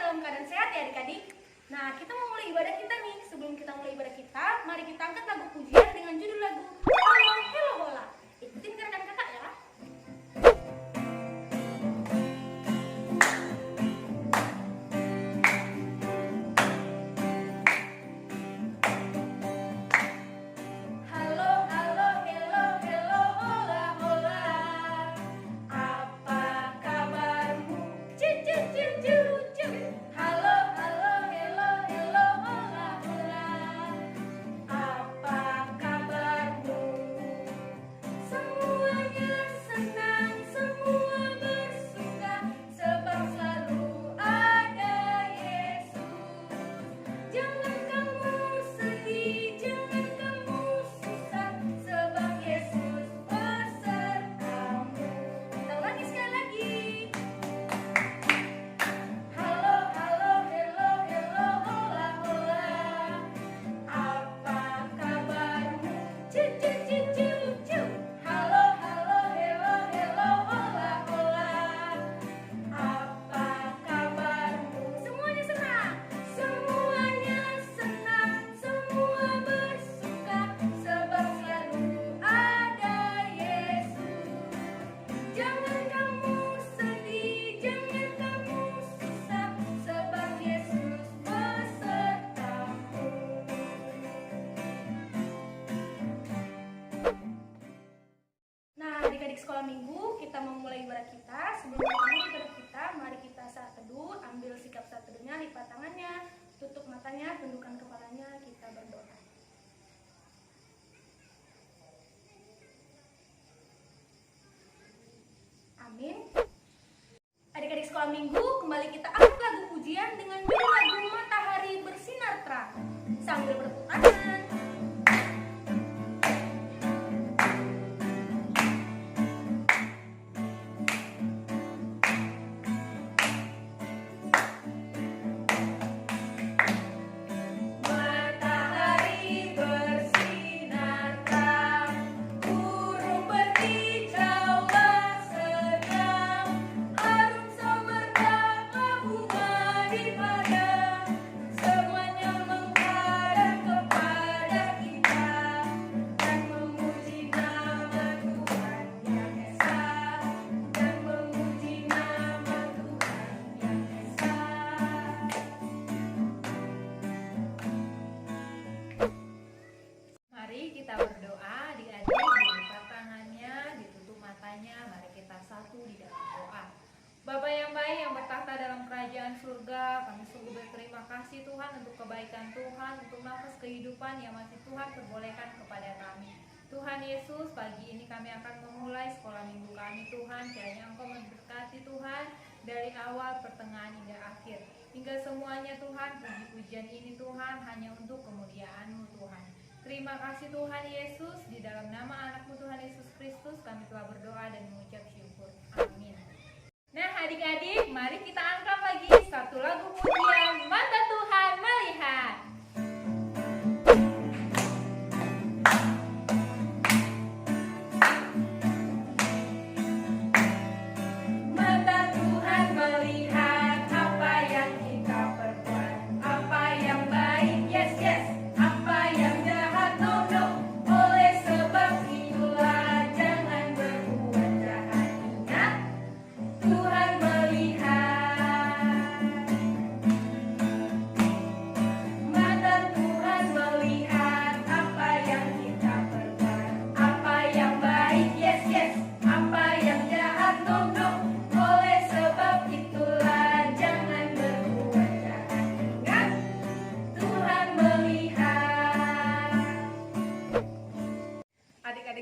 dalam keadaan sehat ya adik-adik? Nah, kita mau mulai ibadah kita nih. Sebelum kita mulai ibadah kita, mari kita angkat lagu pujian dengan judul lagu Halo Hello Bola. Ikutin rekan kakak ya. Sekolah minggu, kita memulai ibadah kita. Sebelum kita mulai ibadah kita, mari kita saat teduh, ambil sikap saat teduhnya, lipat tangannya, tutup matanya, tundukkan kepalanya, kita berdoa. Amin. Adik-adik sekolah minggu, kembali kita angkat lagu pujian dengan judul lagu Matahari Bersinar Terang. Sambil bertepuk tangan. Kita berdoa, adik-adik, dibuka tangannya, ditutup matanya, mari kita satu di dalam doa. Bapa yang baik yang bertahta dalam kerajaan surga, kami sungguh berterima kasih Tuhan untuk kebaikan Tuhan, untuk nafas kehidupan yang masih Tuhan perbolehkan kepada kami. Tuhan Yesus, pagi ini kami akan memulai sekolah minggu kami Tuhan, kiranya Engkau memberkati Tuhan dari awal, pertengahan hingga akhir. Hingga semuanya Tuhan, puji-pujian ini Tuhan hanya untuk kemuliaan-Mu Tuhan. Terima kasih Tuhan Yesus, di dalam nama anakmu Tuhan Yesus Kristus kami telah berdoa dan mengucap syukur. Amin. Nah adik-adik, mari kita angkat lagi satu lagu pujian, Mata Tuhan Melihat.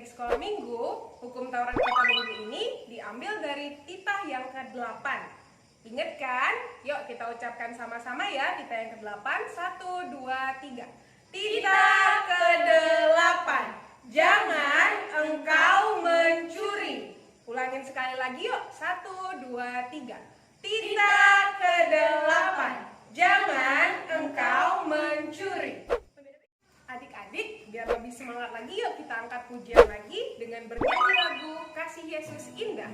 Sekolah minggu, hukum Taurat kita minggu ini diambil dari titah yang ke-8. Ingat kan? Yuk kita ucapkan sama-sama ya, titah yang ke-8. 1, 2, 3. Titah ke-8. Jangan engkau mencuri. Ulangin sekali lagi yuk. 1, 2, 3. Titah ke-8. Jangan engkau mencuri. Adik-adik, biar lebih semangat lagi yuk kita angkat pujian lagi dengan bernyanyi lagu Kasih Yesus Indah.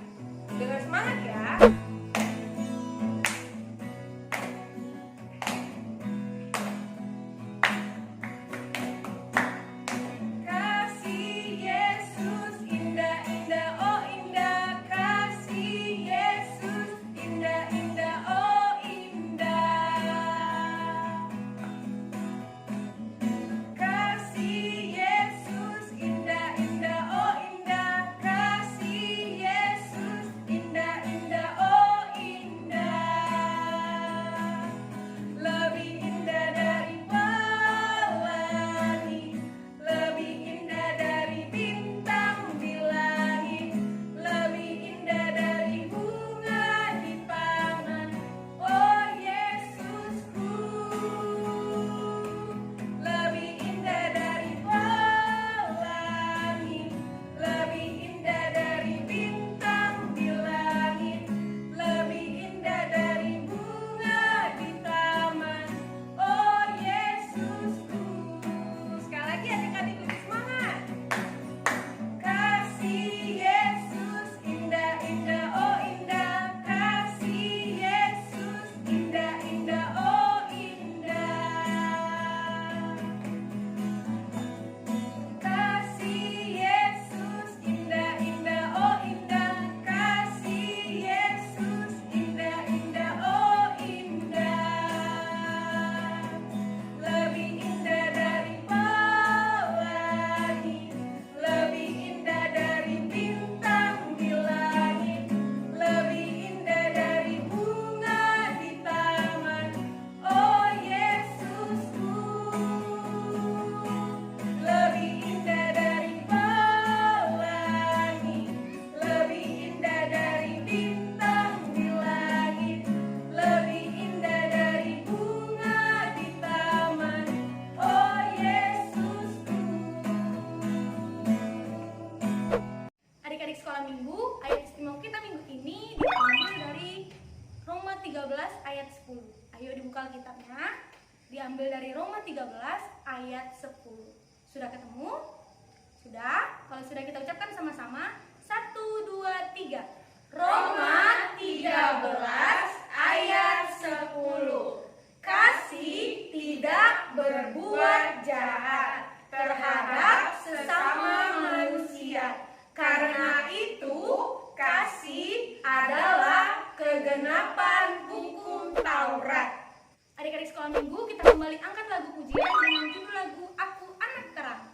Dengan semangat ya. Buka Alkitabnya, diambil dari Roma 13 ayat 10. Sudah ketemu? Sudah? Kalau sudah kita ucapkan sama-sama. 1, 2, 3. Roma 13 ayat 10. Kasih tidak berbuat jahat terhadap sesama manusia. Karena itu, kasih adalah kegenapan hukum Taurat. Adik-adik sekolah minggu, kita kembali angkat lagu pujian dengan judul lagu Aku Anak Terang.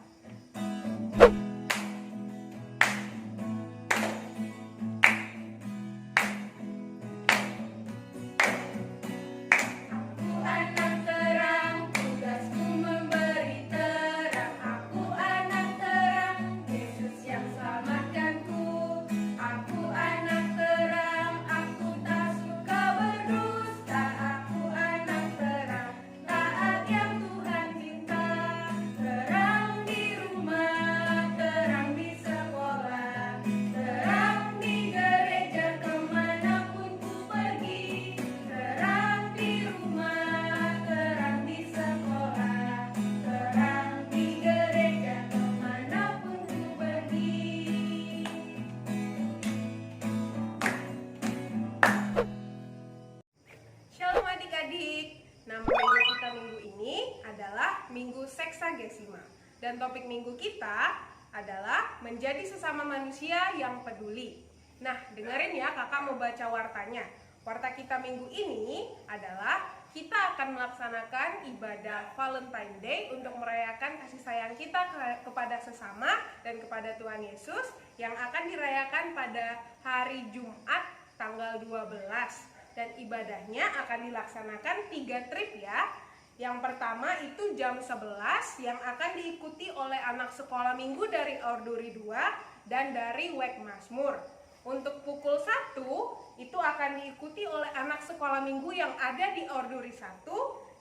Minggu Seksagesima. Dan topik minggu kita adalah menjadi sesama manusia yang peduli. Nah, dengerin ya, kakak mau baca wartanya. Warta kita minggu ini adalah kita akan melaksanakan ibadah Valentine Day untuk merayakan kasih sayang kita kepada sesama dan kepada Tuhan Yesus yang akan dirayakan pada hari Jumat tanggal 12. Dan ibadahnya akan dilaksanakan 3 trip ya. Yang pertama itu jam 11 yang akan diikuti oleh anak sekolah minggu dari Orduri 2 dan dari WEK Mazmur. Untuk pukul 1 itu akan diikuti oleh anak sekolah minggu yang ada di Orduri 1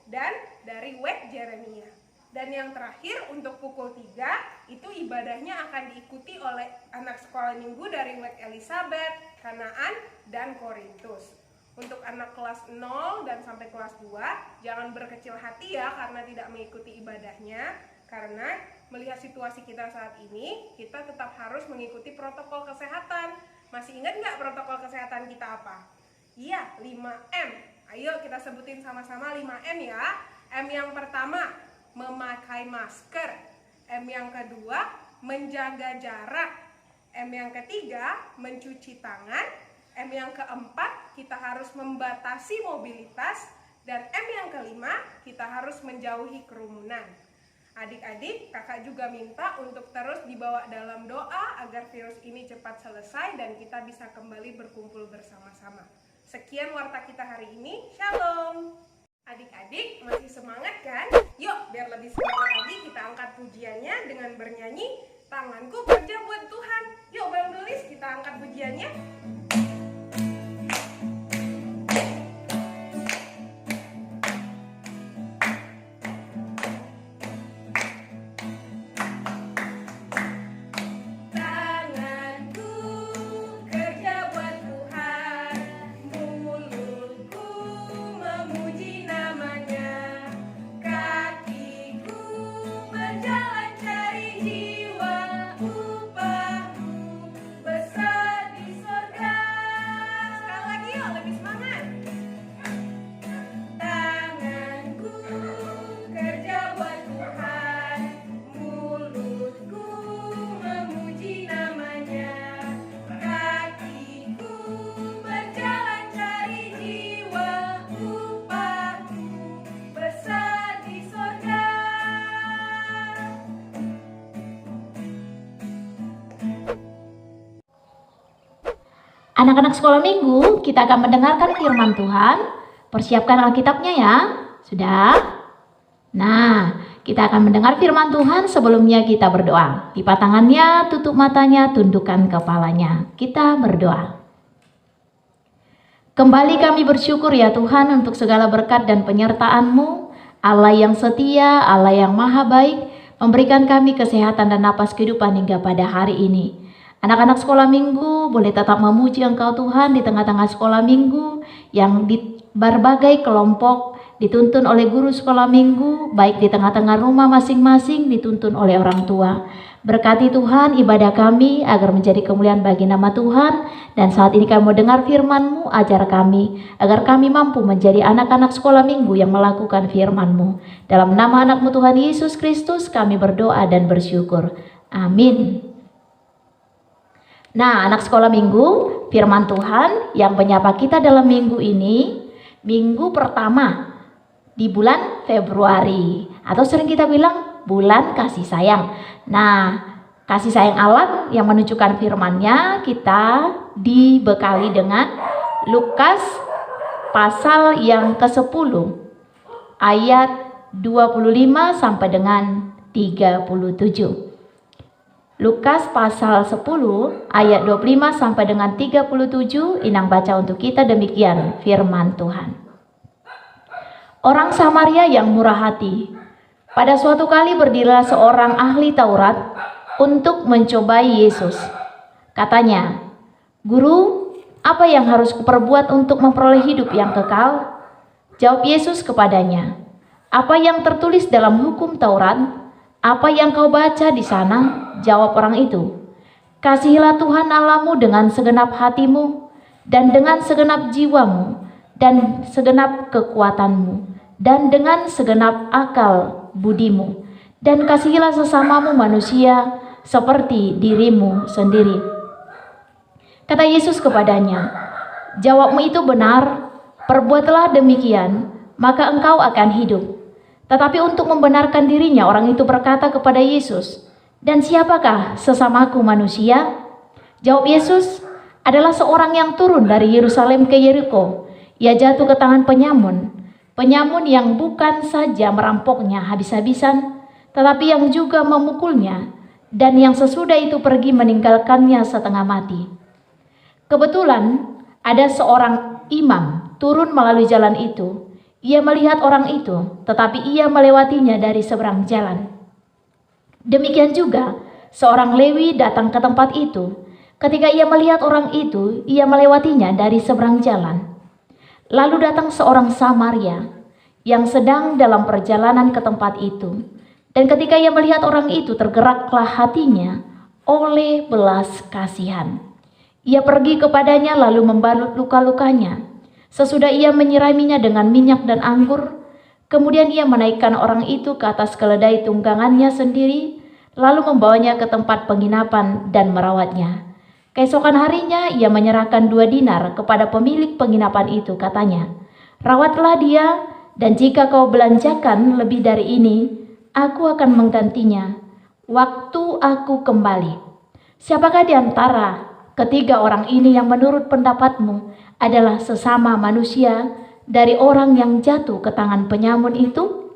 dan dari WEK Jeremia. Dan yang terakhir untuk pukul 3 itu ibadahnya akan diikuti oleh anak sekolah minggu dari WEK Elizabeth, Kanaan, dan Korintus. Untuk anak kelas 0 dan sampai kelas 2, jangan berkecil hati ya karena tidak mengikuti ibadahnya. Karena melihat situasi kita saat ini, kita tetap harus mengikuti protokol kesehatan. Masih ingat nggak protokol kesehatan kita apa? Iya, 5M. Ayo kita sebutin sama-sama 5M ya. M yang pertama, memakai masker. M yang kedua, menjaga jarak. M yang ketiga, mencuci tangan. M yang keempat, kita harus membatasi mobilitas. Dan M yang kelima, kita harus menjauhi kerumunan. Adik-adik, kakak juga minta untuk terus dibawa dalam doa agar virus ini cepat selesai dan kita bisa kembali berkumpul bersama-sama. Sekian warta kita hari ini, Shalom! Adik-adik, masih semangat kan? Yuk, biar lebih semangat lagi kita angkat pujiannya dengan bernyanyi Tanganku Kerja Buat Tuhan. Yuk, Bang Dolis, kita angkat pujiannya. Anak-anak sekolah minggu, kita akan mendengarkan firman Tuhan. Persiapkan Alkitabnya ya. Sudah? Nah, kita akan mendengar firman Tuhan. Sebelumnya kita berdoa. Lipat tangannya, tutup matanya, tundukkan kepalanya. Kita berdoa. Kembali kami bersyukur ya Tuhan untuk segala berkat dan penyertaan-Mu. Allah yang setia, Allah yang maha baik, memberikan kami kesehatan dan napas kehidupan hingga pada hari ini. Anak-anak sekolah minggu boleh tetap memuji Engkau Tuhan di tengah-tengah sekolah minggu yang di berbagai kelompok dituntun oleh guru sekolah minggu, baik di tengah-tengah rumah masing-masing, dituntun oleh orang tua. Berkati Tuhan ibadah kami agar menjadi kemuliaan bagi nama Tuhan. Dan saat ini kami mau dengar firman-Mu, ajar kami agar kami mampu menjadi anak-anak sekolah minggu yang melakukan firman-Mu. Dalam nama anak-Mu Tuhan Yesus Kristus kami berdoa dan bersyukur. Amin. Nah, anak sekolah minggu, firman Tuhan yang menyapa kita dalam minggu ini, minggu pertama di bulan Februari, atau sering kita bilang bulan kasih sayang. Nah, kasih sayang Allah yang menunjukkan firman-Nya kita dibekali dengan Lukas pasal yang ke-10 ayat 25 sampai dengan 37. Lukas pasal 10 ayat 25 sampai dengan 37, Inang baca untuk kita demikian firman Tuhan. Orang Samaria yang murah hati. Pada suatu kali berdirilah seorang ahli Taurat untuk mencobai Yesus. Katanya, "Guru, apa yang harus kuperbuat untuk memperoleh hidup yang kekal?" Jawab Yesus kepadanya, "Apa yang tertulis dalam hukum Taurat? Apa yang kau baca di sana?" Jawab orang itu, "Kasihilah Tuhan Allahmu dengan segenap hatimu, dan dengan segenap jiwamu, dan segenap kekuatanmu, dan dengan segenap akal budimu, dan kasihilah sesamamu manusia seperti dirimu sendiri." Kata Yesus kepadanya, "Jawabmu itu benar, perbuatlah demikian, maka engkau akan hidup." Tetapi untuk membenarkan dirinya, orang itu berkata kepada Yesus, "Dan siapakah sesamaku manusia?" Jawab Yesus, "Adalah seorang yang turun dari Yerusalem ke Yeriko. Ia jatuh ke tangan penyamun yang bukan saja merampoknya habis-habisan, tetapi yang juga memukulnya, dan yang sesudah itu pergi meninggalkannya setengah mati. Kebetulan ada seorang imam turun melalui jalan itu. Ia melihat orang itu, tetapi ia melewatinya dari seberang jalan. Demikian juga seorang Lewi datang ke tempat itu. Ketika ia melihat orang itu, ia melewatinya dari seberang jalan. Lalu datang seorang Samaria yang sedang dalam perjalanan ke tempat itu. Dan ketika ia melihat orang itu, tergeraklah hatinya oleh belas kasihan. Ia pergi kepadanya lalu membalut luka-lukanya. Sesudah ia menyiraminya dengan minyak dan anggur, kemudian ia menaikkan orang itu ke atas keledai tunggangannya sendiri, lalu membawanya ke tempat penginapan dan merawatnya. Keesokan harinya ia menyerahkan 2 dinar kepada pemilik penginapan itu, katanya, "Rawatlah dia, dan jika kau belanjakan lebih dari ini, aku akan menggantinya waktu aku kembali." Siapakah di antara ketiga orang ini yang menurut pendapatmu adalah sesama manusia dari orang yang jatuh ke tangan penyamun itu?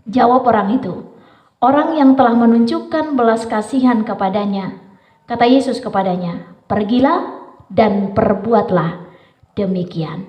Jawab orang itu, "Orang yang telah menunjukkan belas kasihan kepadanya." Kata Yesus kepadanya, "Pergilah dan perbuatlah demikian."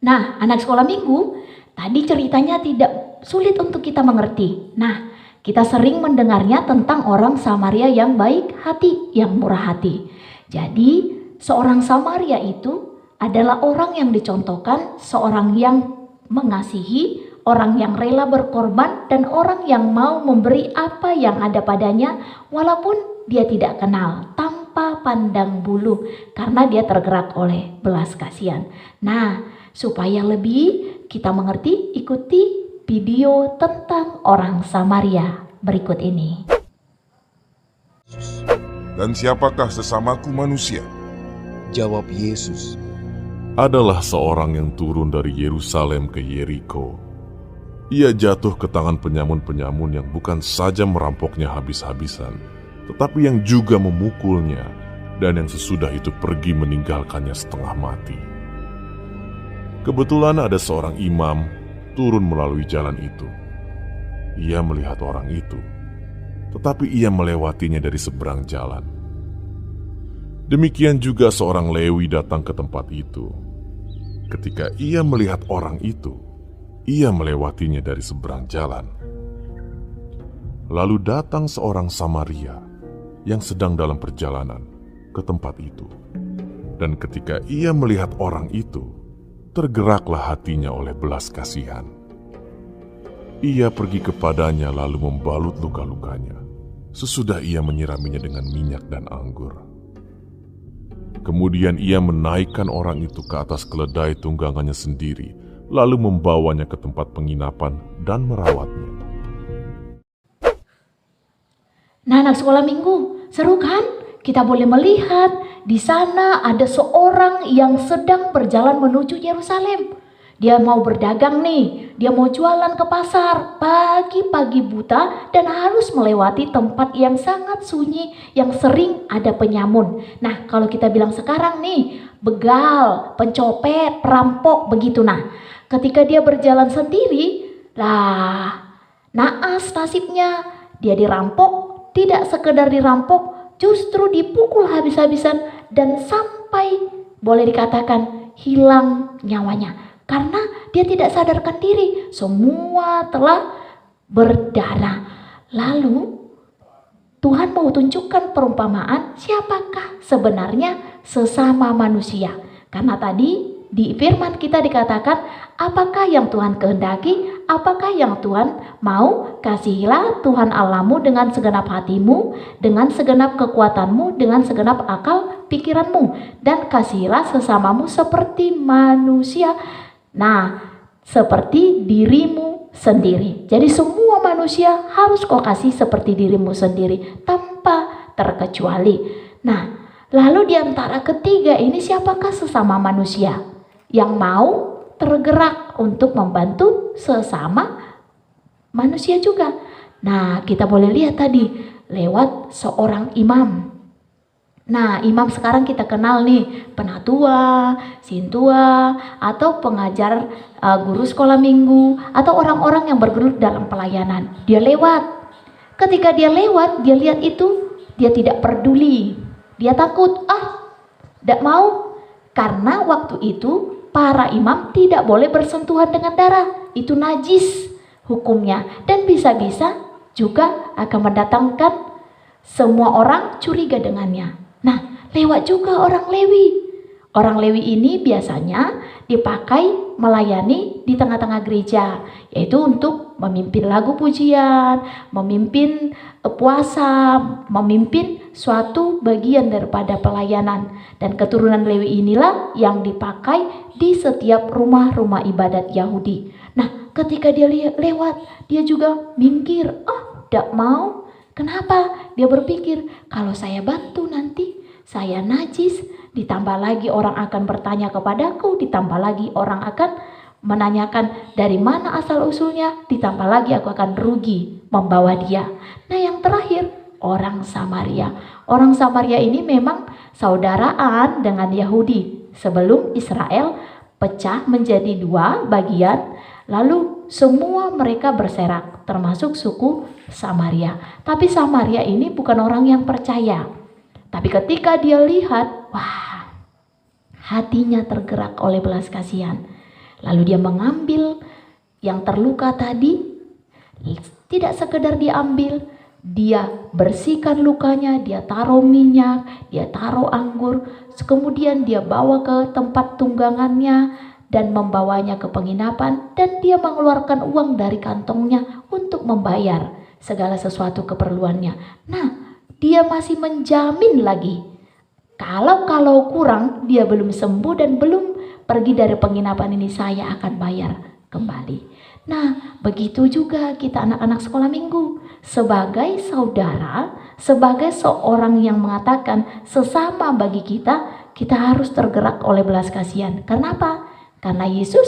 Nah, anak sekolah minggu, tadi ceritanya tidak sulit untuk kita mengerti. Nah, kita sering mendengarnya tentang orang Samaria yang baik hati, yang murah hati. Jadi, seorang Samaria itu adalah orang yang dicontohkan, seorang yang mengasihi, orang yang rela berkorban, dan orang yang mau memberi apa yang ada padanya walaupun dia tidak kenal, tanpa pandang bulu, karena dia tergerak oleh belas kasihan. Nah, supaya lebih kita mengerti, ikuti video tentang orang Samaria berikut ini. "Dan siapakah sesamaku manusia?" Jawab Yesus, "Adalah seorang yang turun dari Yerusalem ke Yeriko. Ia jatuh ke tangan penyamun-penyamun yang bukan saja merampoknya habis-habisan, tetapi yang juga memukulnya, dan yang sesudah itu pergi meninggalkannya setengah mati. Kebetulan ada seorang imam turun melalui jalan itu. Ia melihat orang itu, tetapi ia melewatinya dari seberang jalan. Demikian juga seorang Lewi datang ke tempat itu. Ketika ia melihat orang itu, ia melewatinya dari seberang jalan. Lalu datang seorang Samaria yang sedang dalam perjalanan ke tempat itu. Dan ketika ia melihat orang itu, tergeraklah hatinya oleh belas kasihan. Ia pergi kepadanya lalu membalut luka-lukanya. Sesudah ia menyiraminya dengan minyak dan anggur. Kemudian ia menaikkan orang itu ke atas keledai tunggangannya sendiri, lalu membawanya ke tempat penginapan dan merawatnya. Nah, anak sekolah minggu, seru kan? Kita boleh melihat di sana ada seorang yang sedang berjalan menuju Yerusalem. Dia mau berdagang nih, dia mau jualan ke pasar pagi-pagi buta dan harus melewati tempat yang sangat sunyi yang sering ada penyamun. Nah, kalau kita bilang sekarang nih, begal, pencopet, perampok, begitu. Nah, ketika dia berjalan sendiri, lah, naas nasibnya, dia dirampok, tidak sekedar dirampok, justru dipukul habis-habisan dan sampai boleh dikatakan hilang nyawanya. Karena dia tidak sadarkan diri, semua telah berdarah. Lalu Tuhan mau tunjukkan perumpamaan siapakah sebenarnya sesama manusia. Karena tadi di firman kita dikatakan apakah yang Tuhan kehendaki, apakah yang Tuhan mau. Kasihilah Tuhan Allahmu dengan segenap hatimu, dengan segenap kekuatanmu, dengan segenap akal pikiranmu, dan kasihilah sesamamu seperti manusia. Nah, seperti dirimu sendiri. Jadi semua manusia harus kau kasih seperti dirimu sendiri tanpa terkecuali. Nah, lalu di antara ketiga ini siapakah sesama manusia yang mau tergerak untuk membantu sesama manusia juga? Nah, kita boleh lihat tadi lewat seorang imam. Nah, imam sekarang kita kenal nih, penatua, sintua, atau pengajar guru sekolah minggu, atau orang-orang yang bergelut dalam pelayanan. Dia lewat. Ketika dia lewat, dia lihat itu, dia tidak peduli. Dia takut, tidak mau. Karena waktu itu para imam tidak boleh bersentuhan dengan darah. Itu najis hukumnya. Dan bisa-bisa juga akan mendatangkan semua orang curiga dengannya. Nah, lewat juga orang Lewi. Orang Lewi ini biasanya dipakai melayani di tengah-tengah gereja, yaitu untuk memimpin lagu pujian, memimpin puasa, memimpin suatu bagian daripada pelayanan. Dan keturunan Lewi inilah yang dipakai di setiap rumah-rumah ibadat Yahudi. Nah, ketika dia lewat, dia juga minggir. Tidak mau. Kenapa? Dia berpikir, kalau saya bantu nanti saya najis, ditambah lagi orang akan bertanya kepadaku, ditambah lagi orang akan menanyakan dari mana asal usulnya, ditambah lagi aku akan rugi membawa dia. Nah, yang terakhir, orang Samaria. Orang Samaria ini memang saudaraan dengan Yahudi sebelum Israel pecah menjadi dua bagian. Lalu semua mereka berserak, termasuk suku Samaria. Tapi Samaria ini bukan orang yang percaya. Tapi ketika dia lihat, wah, hatinya tergerak oleh belas kasihan. Lalu dia mengambil yang terluka tadi, tidak sekedar diambil, dia bersihkan lukanya, dia taruh minyak, dia taruh anggur, kemudian dia bawa ke tempat tunggangannya dan membawanya ke penginapan, dan dia mengeluarkan uang dari kantongnya untuk membayar segala sesuatu keperluannya. Nah, dia masih menjamin lagi kalau kurang, dia belum sembuh dan belum pergi dari penginapan ini, saya akan bayar kembali. Nah, begitu juga kita anak-anak sekolah minggu, sebagai saudara, sebagai seorang yang mengatakan sesama bagi kita harus tergerak oleh belas kasihan. Kenapa? Karena Yesus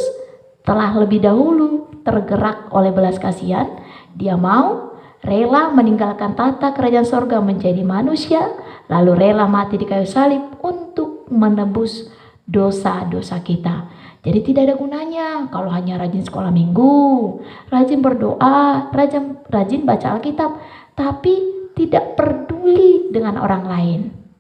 telah lebih dahulu tergerak oleh belas kasihan. Dia mau rela meninggalkan tata kerajaan sorga menjadi manusia, lalu rela mati di kayu salib untuk menebus dosa-dosa kita. Jadi tidak ada gunanya kalau hanya rajin sekolah minggu, rajin berdoa, rajin baca Alkitab, tapi tidak peduli dengan orang lain.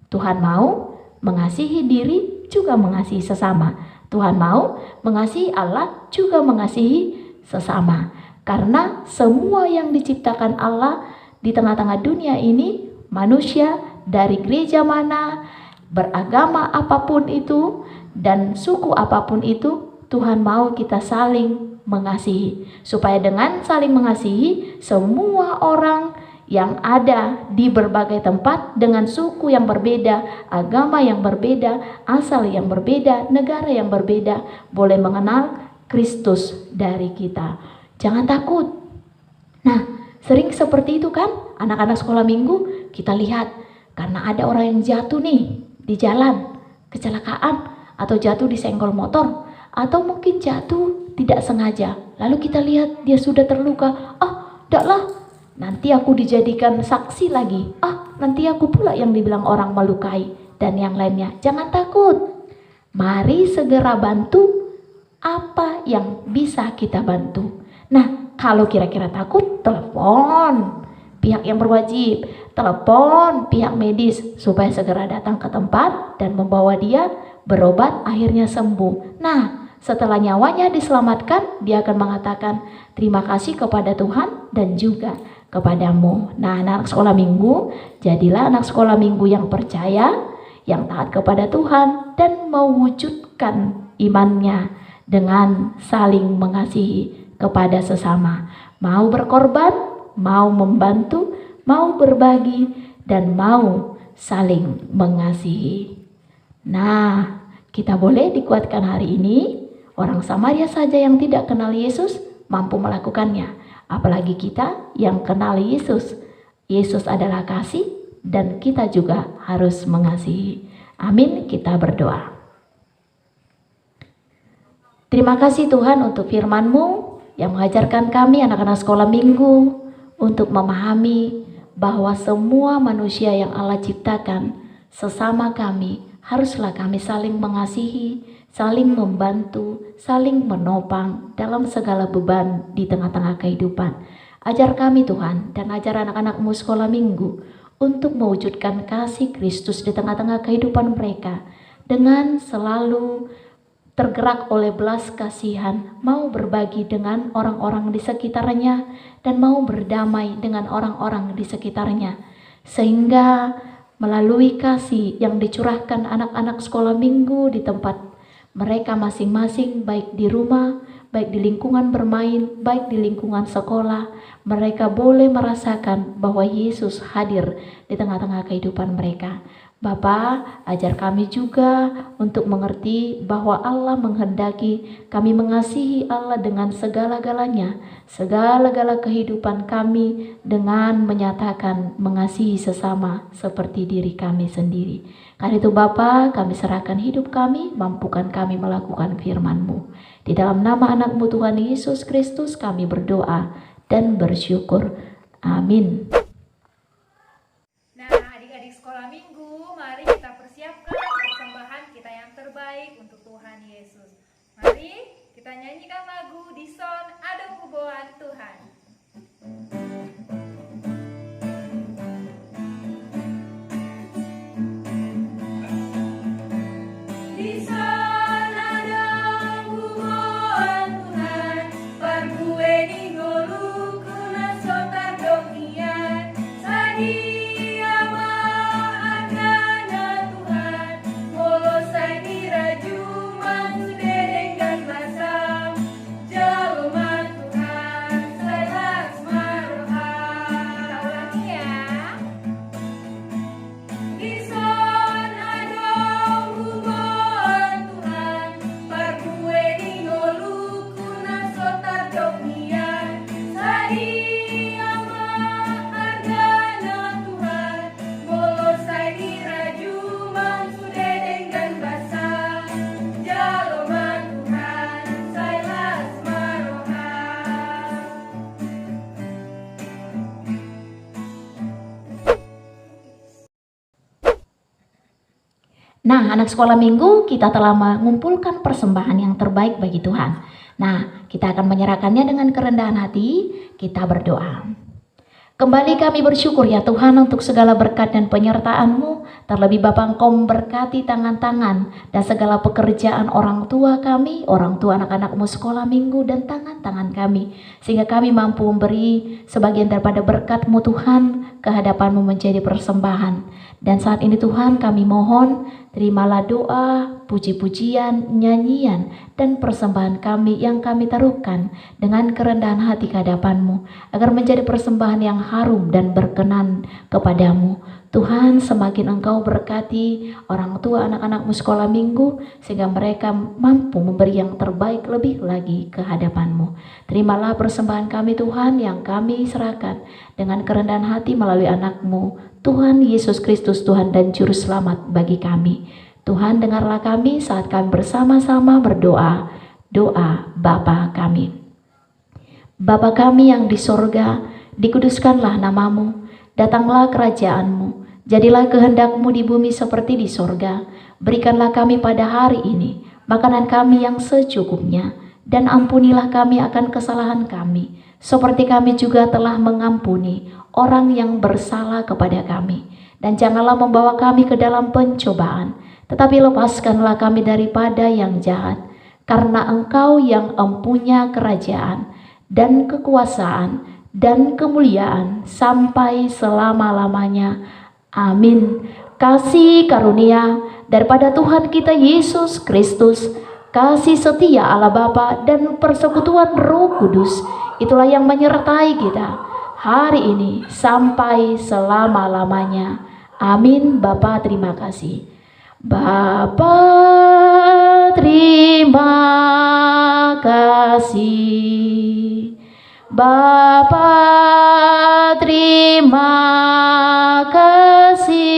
Tuhan mau mengasihi diri juga mengasihi sesama. Tuhan mau mengasihi Allah juga mengasihi sesama. Karena semua yang diciptakan Allah di tengah-tengah dunia ini, manusia dari gereja mana, beragama apapun itu dan suku apapun itu, Tuhan mau kita saling mengasihi. Supaya dengan saling mengasihi, semua orang yang ada di berbagai tempat dengan suku yang berbeda, agama yang berbeda, asal yang berbeda, negara yang berbeda, boleh mengenal Kristus dari kita. Jangan takut. Nah, sering seperti itu kan, anak-anak sekolah minggu kita lihat, karena ada orang yang jatuh nih di jalan, kecelakaan, atau jatuh disenggol motor, atau mungkin jatuh tidak sengaja. Lalu kita lihat dia sudah terluka, daklah, nanti aku dijadikan saksi lagi. Nanti aku pula yang dibilang orang melukai dan yang lainnya. Jangan takut. Mari segera bantu apa yang bisa kita bantu. Nah, kalau kira-kira takut, telepon pihak yang berwajib, telepon pihak medis supaya segera datang ke tempat dan membawa dia berobat, akhirnya sembuh. Nah, setelah nyawanya diselamatkan, dia akan mengatakan terima kasih kepada Tuhan dan juga kepadamu. Nah, anak sekolah minggu, jadilah anak sekolah minggu yang percaya, yang taat kepada Tuhan dan mewujudkan imannya dengan saling mengasihi kepada sesama. Mau berkorban, mau membantu, mau berbagi, dan mau saling mengasihi. Nah, kita boleh dikuatkan hari ini. Orang Samaria saja yang tidak kenal Yesus mampu melakukannya. Apalagi kita yang kenal Yesus. Yesus adalah kasih dan kita juga harus mengasihi. Amin, kita berdoa. Terima kasih Tuhan untuk firman-Mu yang mengajarkan kami anak-anak sekolah minggu untuk memahami bahwa semua manusia yang Allah ciptakan sesama kami, haruslah kami saling mengasihi, saling membantu, saling menopang dalam segala beban di tengah-tengah kehidupan. Ajar kami Tuhan dan ajar anak-anak-Mu sekolah minggu untuk mewujudkan kasih Kristus di tengah-tengah kehidupan mereka dengan selalu tergerak oleh belas kasihan, mau berbagi dengan orang-orang di sekitarnya dan mau berdamai dengan orang-orang di sekitarnya, sehingga melalui kasih yang dicurahkan anak-anak sekolah minggu di tempat mereka masing-masing, baik di rumah, baik di lingkungan bermain, baik di lingkungan sekolah, mereka boleh merasakan bahwa Yesus hadir di tengah-tengah kehidupan mereka. Bapa, ajar kami juga untuk mengerti bahwa Allah menghendaki kami mengasihi Allah dengan segala-galanya, segala-gala kehidupan kami dengan menyatakan mengasihi sesama seperti diri kami sendiri. Karena itu Bapa, kami serahkan hidup kami, mampukan kami melakukan firman-Mu. Di dalam nama anak-Mu Tuhan Yesus Kristus kami berdoa dan bersyukur. Amin. Nah, adik-adik sekolah minggu, mari kita persiapkan persembahan kita yang terbaik untuk Tuhan Yesus. Mari kita nyanyikan lagu Di Son Ada Kuboan Tuhan. Di sana ada kuburan Tuhan, pargue di golu kuna sotar dokian, sadia maagana Tuhan, molosai di raju mansude dengan basam, jalma Tuhan, selas marohan. Ulangi ya. Di sana ada kuburan Tuhan, pargue di golu kuna sotar dokian, sadia maagana Tuhan, molosai di raju mansude dengan basam, jalma Tuhan, selas marohan. Nah, anak sekolah minggu, kita telah mengumpulkan persembahan yang terbaik bagi Tuhan. Nah, kita akan menyerahkannya dengan kerendahan hati, kita berdoa. Kembali kami bersyukur ya Tuhan untuk segala berkat dan penyertaan-Mu Terlebih Bapa, Engkau memberkati tangan-tangan dan segala pekerjaan orang tua kami, orang tua anak-anakmu sekolah minggu, dan tangan-tangan kami, sehingga kami mampu memberi sebagian daripada berkat-Mu Tuhan ke hadapan-Mu menjadi persembahan. Dan saat ini Tuhan, kami mohon terimalah doa, puji-pujian, nyanyian, dan persembahan kami yang kami taruhkan dengan kerendahan hati ke hadapan-Mu, agar menjadi persembahan yang harum dan berkenan kepadamu. Tuhan, semakin Engkau berkati orang tua anak-anak-Mu sekolah minggu, sehingga mereka mampu memberi yang terbaik lebih lagi ke hadapan-Mu. Terimalah persembahan kami Tuhan yang kami serahkan dengan kerendahan hati melalui anak-Mu, Tuhan Yesus Kristus, Tuhan dan Juru Selamat bagi kami. Tuhan, dengarlah kami saat kami bersama-sama berdoa. Doa Bapa kami. Bapa kami yang di sorga, dikuduskanlah namamu, datanglah kerajaan-Mu, jadilah kehendak-Mu di bumi seperti di sorga. Berikanlah kami pada hari ini makanan kami yang secukupnya, dan ampunilah kami akan kesalahan kami, seperti kami juga telah mengampuni orang yang bersalah kepada kami. Dan janganlah membawa kami ke dalam pencobaan, tetapi lepaskanlah kami daripada yang jahat. Karena Engkau yang empunya kerajaan dan kekuasaan dan kemuliaan sampai selama-lamanya. Amin. Kasih karunia daripada Tuhan kita Yesus Kristus, kasih setia Allah Bapa, dan persekutuan Roh Kudus, itulah yang menyertai kita hari ini sampai selama-lamanya. Amin. Bapa, terima kasih. Bapa, terima kasih. Bapa, terima kasih.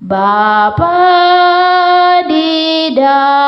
Bapa di dalam